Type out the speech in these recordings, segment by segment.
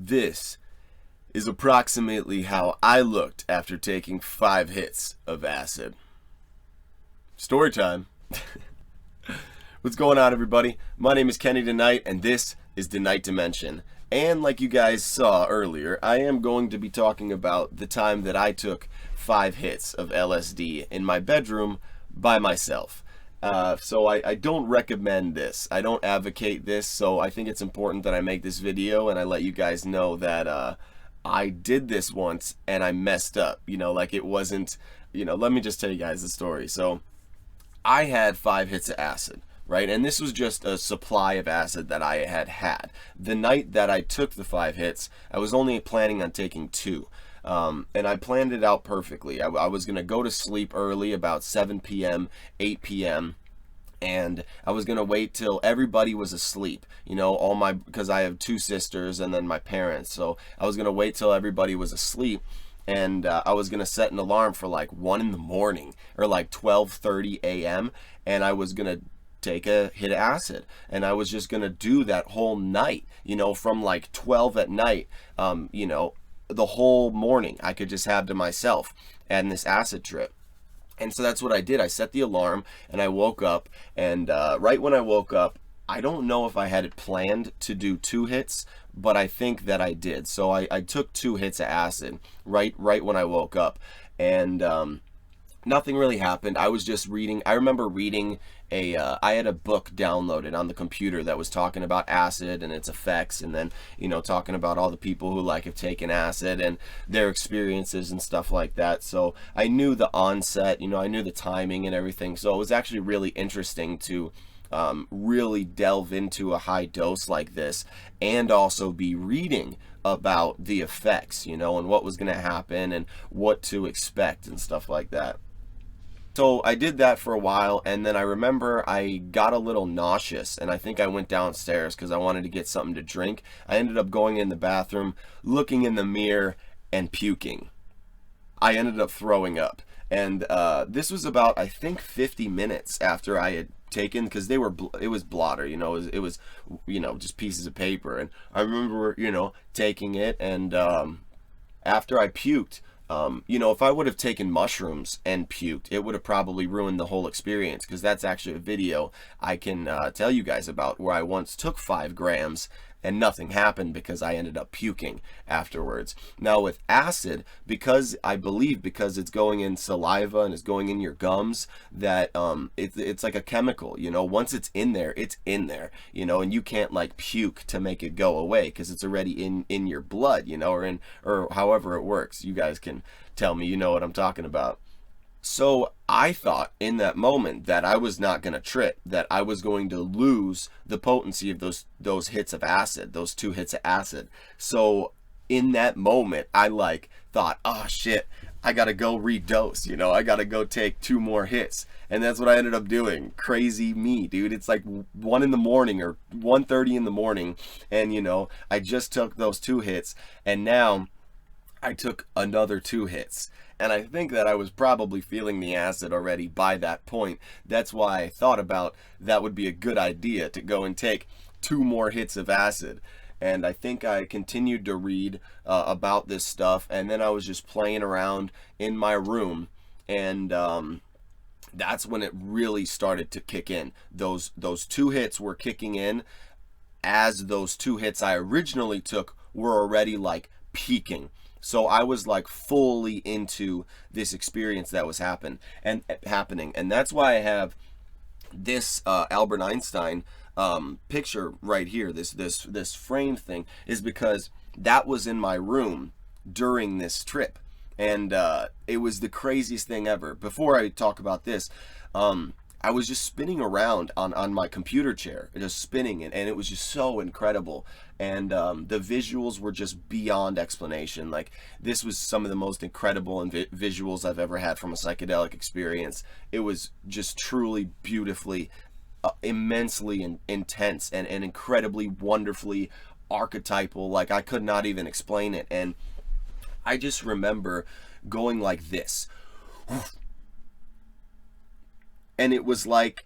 This is approximately how I looked after taking 5 hits of acid. Story time. What's going on, everybody? My name is Kenny Tonight, and this is The Night Dimension. And like you guys saw earlier, I am going to be talking about the time that I took 5 hits of LSD in my bedroom by myself. So I don't recommend this. I don't advocate this, so I think it's important that I make this video and I let you guys know that I did this once and I messed up. Like it wasn't, let me just tell you guys the story. So I had 5 hits of acid, right? And this was just a supply of acid that I had. The night that I took the 5 hits, I was only planning on taking 2. And I planned it out perfectly. I was going to go to sleep early, about 7 p.m., 8 p.m., and I was going to wait till everybody was asleep, because I have 2 sisters and then my parents. So I was going to wait till everybody was asleep, and I was going to set an alarm for like 1 in the morning or like 12:30 a.m. and I was going to take a hit of acid, and I was just going to do that whole night, from like 12 at night, the whole morning I could just have to myself and this acid trip. And so that's what I did. I set the alarm and I woke up, and right when I woke up, I don't know if I had it planned to do 2 hits, but I think that I did. So I took 2 hits of acid right when I woke up, and nothing really happened. I was just reading. I remember reading I had a book downloaded on the computer that was talking about acid and its effects, and then, talking about all the people who have taken acid and their experiences and stuff like that. So I knew the onset, I knew the timing and everything. So it was actually really interesting to really delve into a high dose like this and also be reading about the effects, and what was going to happen and what to expect and stuff like that. So I did that for a while, and then I remember I got a little nauseous, and I think I went downstairs because I wanted to get something to drink. I ended up going in the bathroom, looking in the mirror, and puking. I ended up throwing up, and this was about, I think, 50 minutes after I had taken, because it was blotter, it was just pieces of paper, and I remember, taking it, and after I puked, if I would have taken mushrooms and puked, it would have probably ruined the whole experience, because that's actually a video I can tell you guys about where I once took 5 grams and nothing happened because I ended up puking afterwards. Now with acid, because it's going in saliva and it's going in your gums, that it's like a chemical, once it's in there, and you can't puke to make it go away because it's already in your blood, or however it works. You guys can tell me, what I'm talking about. So I thought in that moment that I was not going to trip, that I was going to lose the potency of those hits of acid, those 2 hits of acid. So in that moment, I thought, oh shit, I got to go redose, I got to go take 2 more hits. And that's what I ended up doing. Crazy me, dude. It's like 1 in the morning or 1:30 in the morning. And, I just took those 2 hits, and now I took another 2 hits. And I think that I was probably feeling the acid already by that point. That's why I thought about that would be a good idea to go and take 2 more hits of acid. And I think I continued to read about this stuff, and then I was just playing around in my room, and that's when it really started to kick in. Those 2 hits were kicking in as those 2 hits I originally took were already peaking. So I was fully into this experience that was happening, and that's why I have this Albert Einstein picture right here. This frame thing is because that was in my room during this trip, and it was the craziest thing ever. Before I talk about this, I was just spinning around on my computer chair, just spinning, and it was just so incredible. And the visuals were just beyond explanation. This was some of the most incredible visuals I've ever had from a psychedelic experience. It was just truly, beautifully, immensely intense, and incredibly, wonderfully archetypal. I could not even explain it. And I just remember going like this. And it was like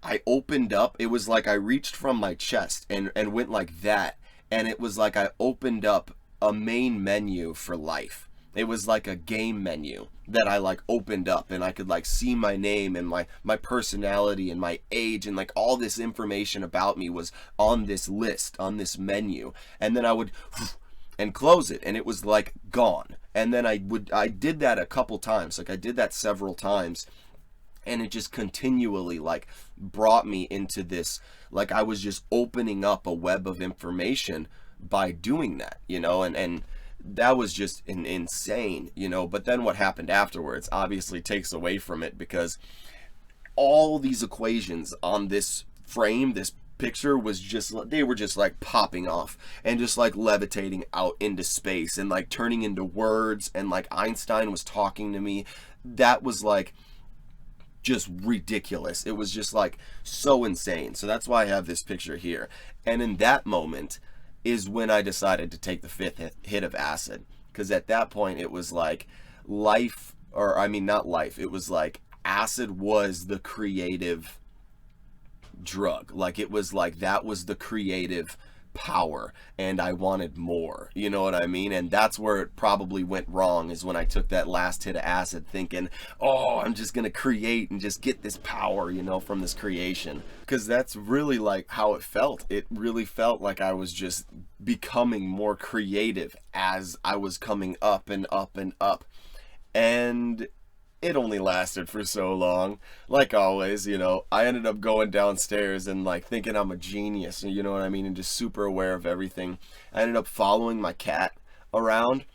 I opened up. It was like I reached from my chest and went like that. and it was like I opened up a main menu for life. It was like a game menu that I like opened up, and I could like see my name and my personality and my age, and like all this information about me was on this list, on this menu. And then I would and close it, and it was like gone. And then I did that a couple times. Like I did that several times, and it just continually like brought me into this, like I was just opening up a web of information by doing that, you know. And that was just insane, you know. But then what happened afterwards obviously takes away from it, because all these equations on this frame, this picture, was just, they were just like popping off and just like levitating out into space and like turning into words, and like Einstein was talking to me. That was like just ridiculous. It was just like so insane. So that's why I have this picture here. And in that moment is when I decided to take the 5th hit of acid, because at that point it was like life, or I mean not life, it was like acid was the creative drug. Like it was like that was the creative power, and I wanted more, you know what I mean? And that's where it probably went wrong, is when I took that last hit of acid thinking, oh, I'm just gonna create and just get this power, you know, from this creation. Because that's really like how it felt. It really felt like I was just becoming more creative as I was coming up and up and up. And it only lasted for so long. Like always, you know, I ended up going downstairs and like thinking I'm a genius, you know what I mean, and just super aware of everything. I ended up following my cat around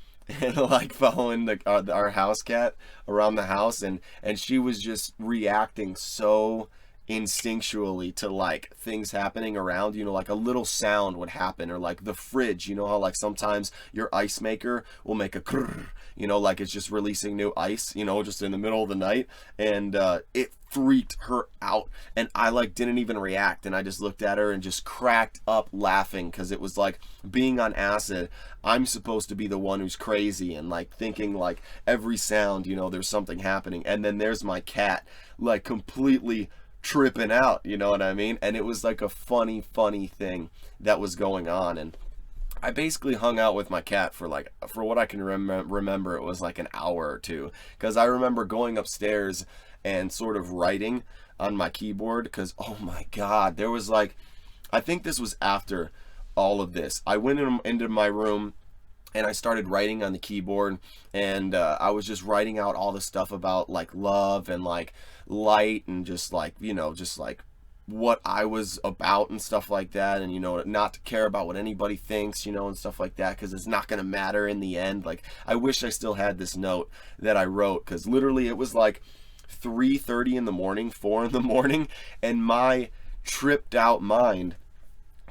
and like following our house cat around the house, and she was just reacting so instinctually to like things happening around, you know, like a little sound would happen, or like the fridge, you know how like sometimes your ice maker will make a krrr, you know, like it's just releasing new ice, you know, just in the middle of the night. And it freaked her out, and I like didn't even react, and I just looked at her and just cracked up laughing, because it was like, being on acid, I'm supposed to be the one who's crazy and like thinking like every sound, you know, there's something happening, and then there's my cat like completely tripping out, you know what I mean? And it was like a funny thing that was going on. And I basically hung out with my cat for like, for what I can remember, it was like an hour or two, because I remember going upstairs and sort of writing on my keyboard, because oh my god, there was like, I think this was after all of this, I went into my room and I started writing on the keyboard, and I was just writing out all the stuff about like love and like light, and just like, you know, just like what I was about and stuff like that, and you know, not to care about what anybody thinks, you know, and stuff like that, because it's not gonna matter in the end. Like I wish I still had this note that I wrote, because literally it was like 3:30 in the morning, 4 in the morning, and my tripped out mind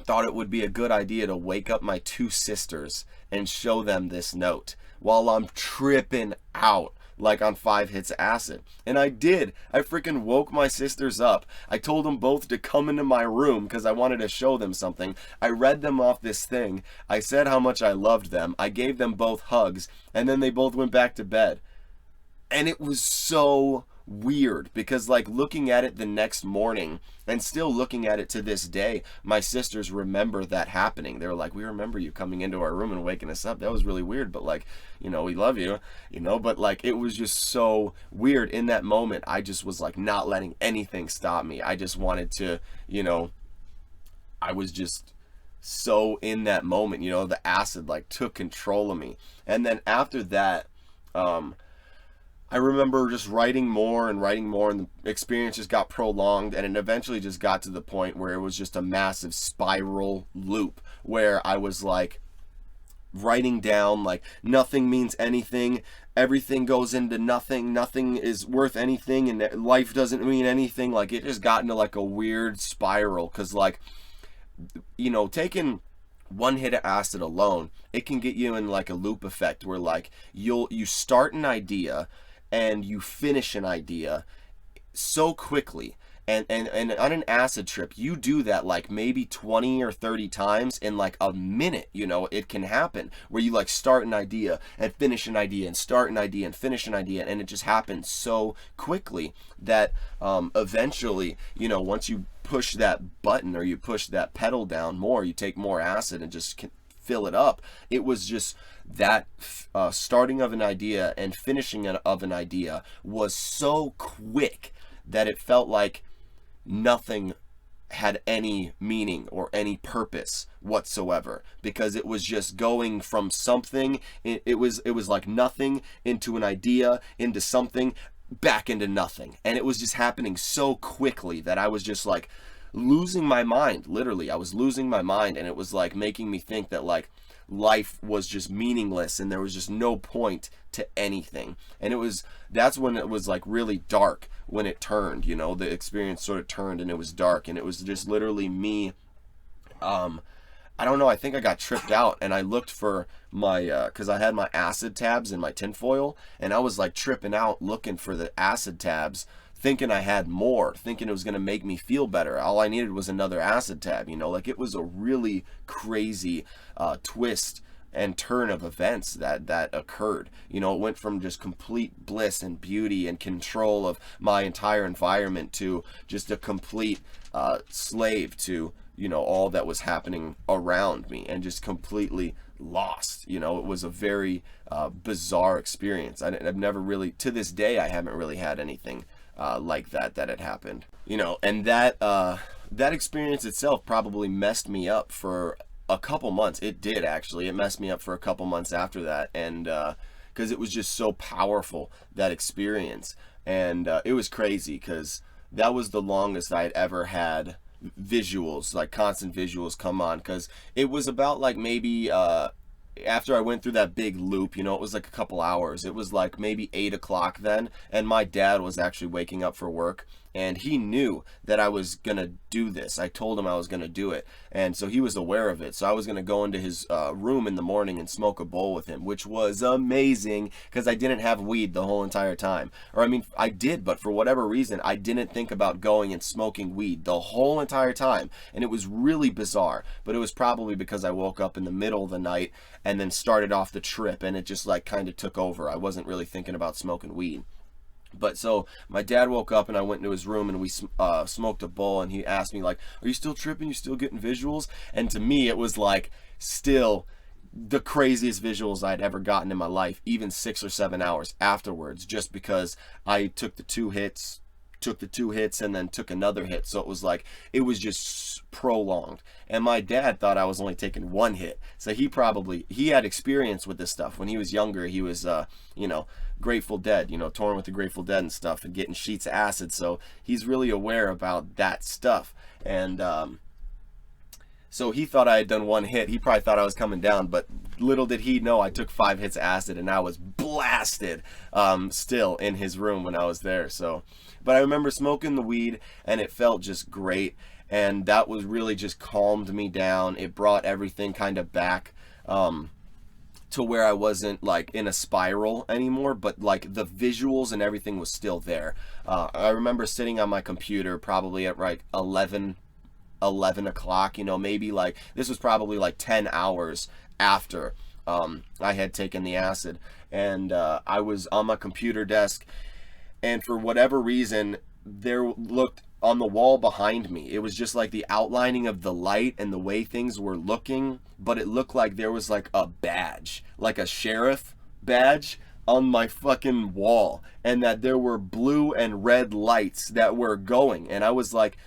thought it would be a good idea to wake up my 2 sisters and show them this note while I'm tripping out like on 5 hits of acid. And I did. I freaking woke my sisters up. I told them both to come into my room because I wanted to show them something. I read them off this thing. I said how much I loved them. I gave them both hugs, and then they both went back to bed. And it was so weird, because like looking at it the next morning, and still looking at it to this day, my sisters remember that happening. They were like, we remember you coming into our room and waking us up. That was really weird, but like, you know, we love you, you know. But like, it was just so weird in that moment. I just was like not letting anything stop me. I just wanted to, you know, I was just so in that moment, you know, the acid like took control of me. And then after that, I remember just writing more and writing more, and the experience just got prolonged, and it eventually just got to the point where it was just a massive spiral loop, where I was like writing down like nothing means anything, everything goes into nothing, nothing is worth anything, and life doesn't mean anything. Like it just got into like a weird spiral, because like, you know, taking 1 hit of acid alone, it can get you in like a loop effect where like you start an idea and you finish an idea so quickly, And on an acid trip, you do that like maybe 20 or 30 times in like a minute. You know, it can happen where you like start an idea and finish an idea and start an idea and finish an idea, and it just happens so quickly that eventually, you know, once you push that button or you push that pedal down more, you take more acid and just can fill it up. It was just that starting of an idea and finishing of an idea was so quick that it felt like nothing had any meaning or any purpose whatsoever, because it was just going from something, it was like nothing into an idea, into something, back into nothing. And it was just happening so quickly that I was just like losing my mind. Literally, I was losing my mind, and it was like making me think that like life was just meaningless and there was just no point to anything. And that's when it was like really dark, when it turned, you know, the experience sort of turned and it was dark, and it was just literally me. I don't know, I think I got tripped out, and I looked for my, because I had my acid tabs in my tinfoil, and I was like tripping out looking for the acid tabs, thinking I had more, thinking it was going to make me feel better. All I needed was another acid tab, you know, like it was a really crazy twist and turn of events that occurred. You know, it went from just complete bliss and beauty and control of my entire environment to just a complete slave to, you know, all that was happening around me, and just completely lost. You know, it was a very bizarre experience. I've never really, to this day, I haven't really had anything like that had happened. You know, and that experience itself probably messed me up for a couple months. It did, actually. It messed me up for a couple months after that, and because it was just so powerful, that experience. And it was crazy, because that was the longest I had ever had visuals, like constant visuals come on, because it was about like maybe after I went through that big loop, you know, it was like a couple hours. It was like maybe 8 o'clock then, and my dad was actually waking up for work, and he knew that I was gonna do this. I told him I was gonna do it, and so he was aware of it. So I was gonna go into his room in the morning and smoke a bowl with him, which was amazing, because I didn't have weed the whole entire time. Or I mean, I did, but for whatever reason, I didn't think about going and smoking weed the whole entire time, and it was really bizarre. But it was probably because I woke up in the middle of the night and then started off the trip, and it just like kind of took over. I wasn't really thinking about smoking weed. But so my dad woke up, and I went into his room, and we smoked a bowl, and he asked me like, are you still tripping? You still getting visuals? And to me, it was like still the craziest visuals I'd ever gotten in my life, even 6 or 7 hours afterwards, just because I took the two hits, and then took another hit. So it was like, it was just prolonged. And my dad thought I was only taking one hit. So he had experience with this stuff. When he was younger, he was, you know, Grateful Dead, you know, touring with the Grateful Dead and stuff, and getting sheets of acid. So he's really aware about that stuff. And so he thought I had done one hit. He probably thought I was coming down, but little did he know I took 5 hits of acid, and I was blasted still in his room when I was there. So, but I remember smoking the weed, and it felt just great, and that was really just calmed me down. It brought everything kind of back to where I wasn't like in a spiral anymore, but like the visuals and everything was still there. I remember sitting on my computer probably at like 11 o'clock, you know, maybe like, this was probably like 10 hours after I had taken the acid, and I was on my computer desk, and for whatever reason, there looked on the wall behind me, it was just like the outlining of the light and the way things were looking, but it looked like there was like a badge, like a sheriff badge on my fucking wall, and that there were blue and red lights that were going, and I was like,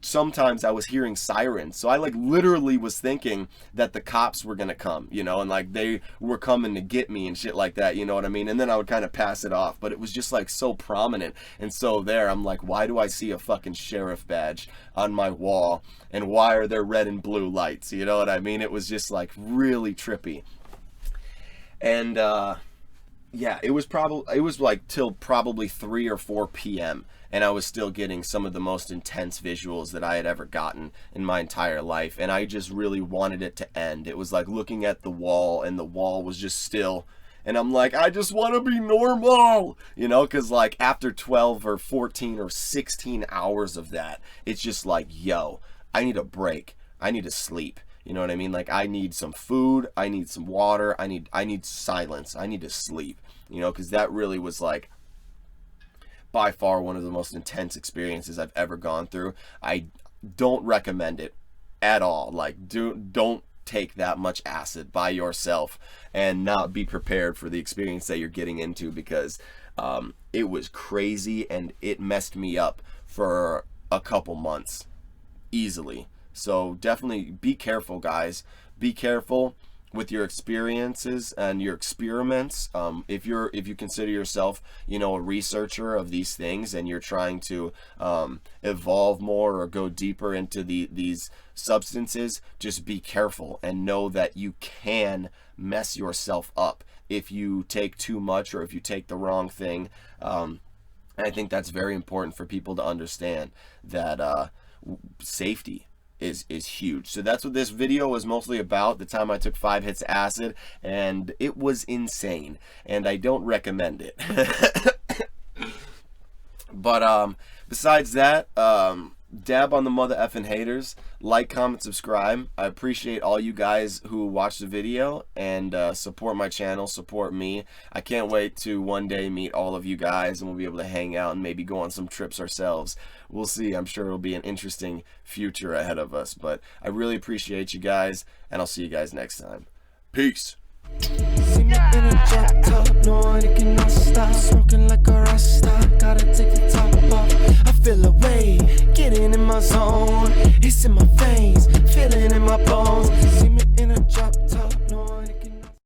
sometimes I was hearing sirens, so I like literally was thinking that the cops were gonna come, you know, and like they were coming to get me and shit like that, you know what I mean? And then I would kind of pass it off, but it was just like so prominent. And so there, I'm like, why do I see a fucking sheriff badge on my wall, and why are there red and blue lights, you know what I mean? It was just like really trippy. And yeah, it was like till probably 3 or 4 p.m. and I was still getting some of the most intense visuals that I had ever gotten in my entire life, and I just really wanted it to end. It was like looking at the wall, and the wall was just still and I'm like, I just want to be normal, you know, because like after 12 or 14 or 16 hours of that, it's just like, yo, I need a break. I need to sleep. You know what I mean? Like, I need some food, I need some water, I need silence, I need to sleep, you know, because that really was like by far one of the most intense experiences I've ever gone through. I don't recommend it at all. Like, don't take that much acid by yourself and not be prepared for the experience that you're getting into, because it was crazy and it messed me up for a couple months easily. So definitely be careful, guys. Be careful with your experiences and your experiments. If you consider yourself, you know, a researcher of these things, and you're trying to evolve more or go deeper into these substances, just be careful and know that you can mess yourself up if you take too much or if you take the wrong thing. And I think that's very important for people to understand, that safety is huge. So that's what this video was mostly about, the time I took 5 hits of acid, and it was insane, and I don't recommend it. But besides that, dab on the mother effing haters, like, comment, subscribe. I appreciate all you guys who watch the video and support my channel, support me. I can't wait to one day meet all of you guys, and we'll be able to hang out and maybe go on some trips ourselves. We'll see. I'm sure it'll be an interesting future ahead of us, but I really appreciate you guys, and I'll see you guys next time. Peace. See me in a drop top, knowing it cannot stop. Smoking like a rasta, gotta take the top off. I feel away, getting in my zone. It's in my veins, feeling in my bones.